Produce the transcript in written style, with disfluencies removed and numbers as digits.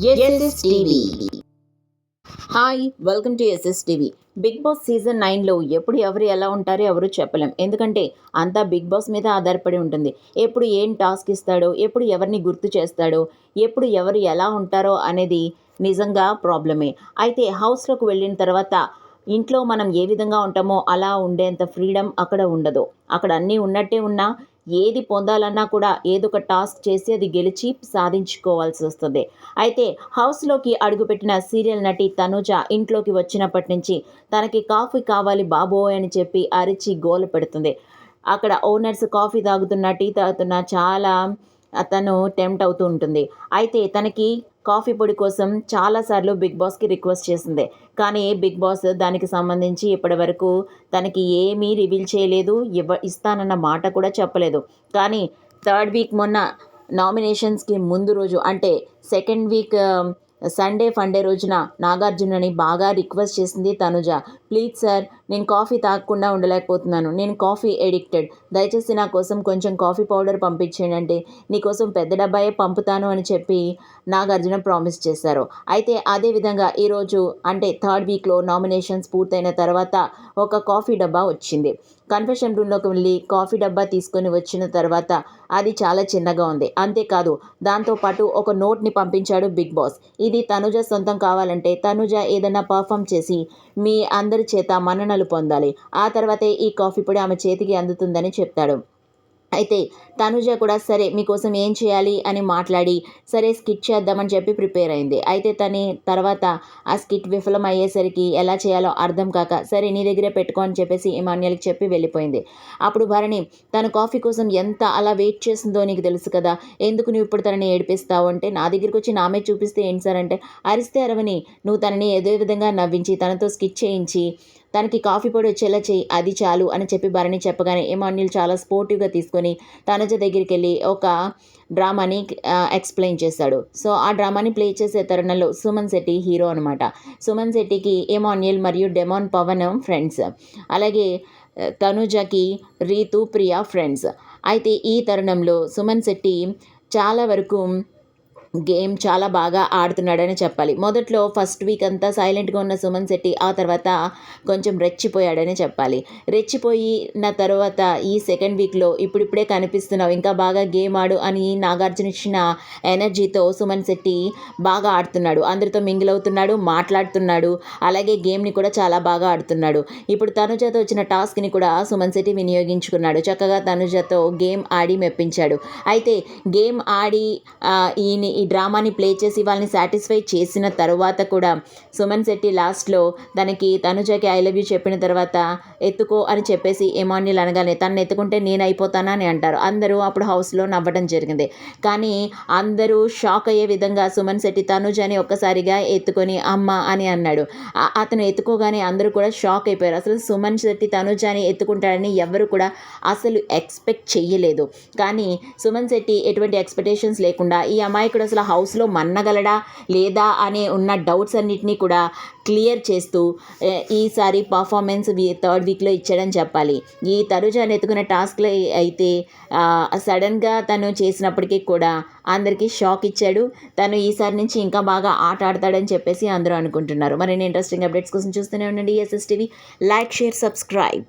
SSTV. Hi, welcome to SSTV. Big boss season 9లో ఎప్పుడు ఎవరు ఎలా ఉంటారో ఎవరు చెప్పలేం. ఎందుకంటే అంతా బిగ్ బాస్ మీద ఆధారపడి ఉంటుంది. ఎప్పుడు ఏం టాస్క్ ఇస్తాడో, ఎప్పుడు ఎవరిని గుర్తు చేస్తాడో, ఎప్పుడు ఎవరు ఎలా ఉంటారో అనేది నిజంగా ప్రాబ్లమే. అయితే హౌస్లోకి వెళ్ళిన తర్వాత ఇంట్లో మనం ఏ విధంగా ఉంటామో అలా ఉండేంత ఫ్రీడమ్ అక్కడ ఉండదు. అక్కడ అన్నీ ఉన్నట్టే ఉన్నా ఏది పొందాలన్నా కూడా ఏదో ఒక టాస్క్ చేసి అది గెలిచి సాధించుకోవాల్సి వస్తుంది. అయితే హౌస్లోకి అడుగుపెట్టిన సీరియల్ నటి తనుజ ఇంట్లోకి వచ్చినప్పటి నుంచి తనకి కాఫీ కావాలి బాబోయ్ అని చెప్పి అరిచి గోల పెడుతుంది. అక్కడ ఓనర్స్ కాఫీ తాగుతున్నా, టీ తాగుతున్నా చాలా తను టెంప్ట్ అవుతూ ఉంటుంది. అయితే తనకి కాఫీ పొడి కోసం చాలాసార్లు బిగ్ బాస్కి రిక్వెస్ట్ చేసింది. కానీ బిగ్ బాస్ దానికి సంబంధించి ఇప్పటివరకు తనకి ఏమీ రివీల్ చేయలేదు, ఇస్తానన్న మాట కూడా చెప్పలేదు. కానీ థర్డ్ వీక్ మొన్న నామినేషన్స్కి ముందు రోజు అంటే సెకండ్ వీక్ సండే ఫండే రోజున నాగార్జునని బాగా రిక్వెస్ట్ చేసింది తనుజ. ప్లీజ్ సార్, నేను కాఫీ తాగకుండా ఉండలేకపోతున్నాను, నేను కాఫీ ఎడిక్టెడ్, దయచేసి నా కోసం కొంచెం కాఫీ పౌడర్ పంపించేయండి అంటే నీకోసం పెద్ద డబ్బాయే పంపుతాను అని చెప్పి నాగార్జున ప్రామిస్ చేశారు. అయితే అదేవిధంగా ఈరోజు అంటే థర్డ్ వీక్లో నామినేషన్స్ పూర్తయిన తర్వాత ఒక కాఫీ డబ్బా వచ్చింది. కన్ఫెషన్ రూమ్లోకి వెళ్ళి కాఫీ డబ్బా తీసుకొని వచ్చిన తర్వాత అది చాలా చిన్నగా ఉంది. అంతేకాదు దాంతోపాటు ఒక నోట్ని పంపించాడు బిగ్ బాస్. ఇది తనుజ సొంతం కావాలంటే తనుజ ఏదైనా పర్ఫామ్ చేసి మీ అందరి చేత మన్ననలు పొందాలి, ఆ తర్వాతే ఈ కాఫీ పొడి ఆమె చేతికి అందుతుందని చెప్తాడు. అయితే తనుజ కూడా సరే మీకోసం ఏం చేయాలి అని మాట్లాడి సరే స్కిట్ చేద్దామని చెప్పి ప్రిపేర్ అయింది. అయితే తని తర్వాత ఆ స్కిట్ విఫలం అయ్యేసరికి ఎలా చేయాలో అర్థం కాక సరే నీ దగ్గరే పెట్టుకో అని చెప్పేసి ఇమాన్యుయల్కి చెప్పి వెళ్ళిపోయింది. అప్పుడు భరణి తను కాఫీ కోసం ఎంత అలా వెయిట్ చేసిందో నీకు తెలుసు కదా, ఎందుకు నువ్వు ఇప్పుడు తనని ఏడిపిస్తావు అంటే నా దగ్గరికి వచ్చి నామే చూపిస్తే ఏంటి సార్ అంటే అరిస్తే అరవని, నువ్వు తనని ఏదో విధంగా నవ్వించి తనతో స్కిట్ చేయించి తనకి కాఫీ పొడి వచ్చేలా చేయి, అది చాలు అని చెప్పి భరణి చెప్పగానే ఇమాన్యుయల్ చాలా స్పోర్టివ్గా తీసుకొని తనుజ దగ్గరికి వెళ్ళి ఒక డ్రామాని ఎక్స్ప్లెయిన్ చేశాడు. సో ఆ డ్రామాని ప్లే చేసే తరుణంలో సుమన్ శెట్టి హీరో అనమాట. సుమన్ శెట్టికి ఇమాన్యుయల్ మరియు డెమాన్ పవన్ ఫ్రెండ్స్, అలాగే తనుజకి రీతు ప్రియా ఫ్రెండ్స్. అయితే ఈ తరుణంలో సుమన్ శెట్టి చాలా వరకు గేమ్ చాలా బాగా ఆడుతున్నాడని చెప్పాలి. మొదట్లో ఫస్ట్ వీక్ అంతా సైలెంట్గా ఉన్న సుమన్ శెట్టి ఆ తర్వాత కొంచెం రెచ్చిపోయాడని చెప్పాలి. రెచ్చిపోయిన తర్వాత ఈ సెకండ్ వీక్లో ఇప్పుడిప్పుడే కనిపిస్తున్నావు, ఇంకా బాగా గేమ్ ఆడు అని నాగార్జున ఇచ్చిన ఎనర్జీతో సుమన్ శెట్టి బాగా ఆడుతున్నాడు, అందరితో మింగిల్ అవుతున్నాడు, మాట్లాడుతున్నాడు, అలాగే గేమ్ని కూడా చాలా బాగా ఆడుతున్నాడు. ఇప్పుడు తనుజతో వచ్చిన టాస్క్ని కూడా సుమన్ శెట్టి వినియోగించుకున్నాడు. చక్కగా తనుజతో గేమ్ ఆడి మెప్పించాడు. అయితే గేమ్ ఆడి ఈ డ్రామాని ప్లే చేసి వాళ్ళని సాటిస్ఫై చేసిన తర్వాత కూడా సుమన్ శెట్టి లాస్ట్లో తనకి తనుజకి ఐ లవ్ యూ చెప్పిన తర్వాత ఎత్తుకో అని చెప్పేసి ఇమాన్యుయల్ అనగానే తను ఎత్తుకుంటే నేను అయిపోతానా అని అంటారు. అందరూ అప్పుడు హౌస్లో నవ్వడం జరిగింది. కానీ అందరూ షాక్ అయ్యే విధంగా సుమన్ శెట్టి తనుజని ఒక్కసారిగా ఎత్తుకొని అమ్మ అని అన్నాడు. అతను ఎత్తుకోగానే అందరూ కూడా షాక్ అయిపోయారు. అసలు సుమన్ శెట్టి తనుజని ఎత్తుకుంటాడని ఎవరు కూడా అసలు ఎక్స్పెక్ట్ చెయ్యలేదు. కానీ సుమన్ శెట్టి ఎటువంటి ఎక్స్పెక్టేషన్స్ లేకుండా ఈ అమాయకుడు అసలు హౌస్లో మన్నగలడా లేదా అనే ఉన్న డౌట్స్ అన్నిటినీ కూడా క్లియర్ చేస్తూ ఈసారి పర్ఫార్మెన్స్ థర్డ్ వీక్లో ఇచ్చాడని చెప్పాలి. ఈ తనుజని ఎత్తుకున్న టాస్క్లో అయితే సడన్గా తను చేసినప్పటికీ కూడా అందరికీ షాక్ ఇచ్చాడు. తను ఈసారి నుంచి ఇంకా బాగా ఆట ఆడతాడని చెప్పేసి అందరూ అనుకుంటున్నారు. మరిన్ని ఇంట్రెస్టింగ్ అప్డేట్స్ కోసం చూస్తూనే ఉండండి ఎస్ఎస్టీవీ. Like, share, subscribe.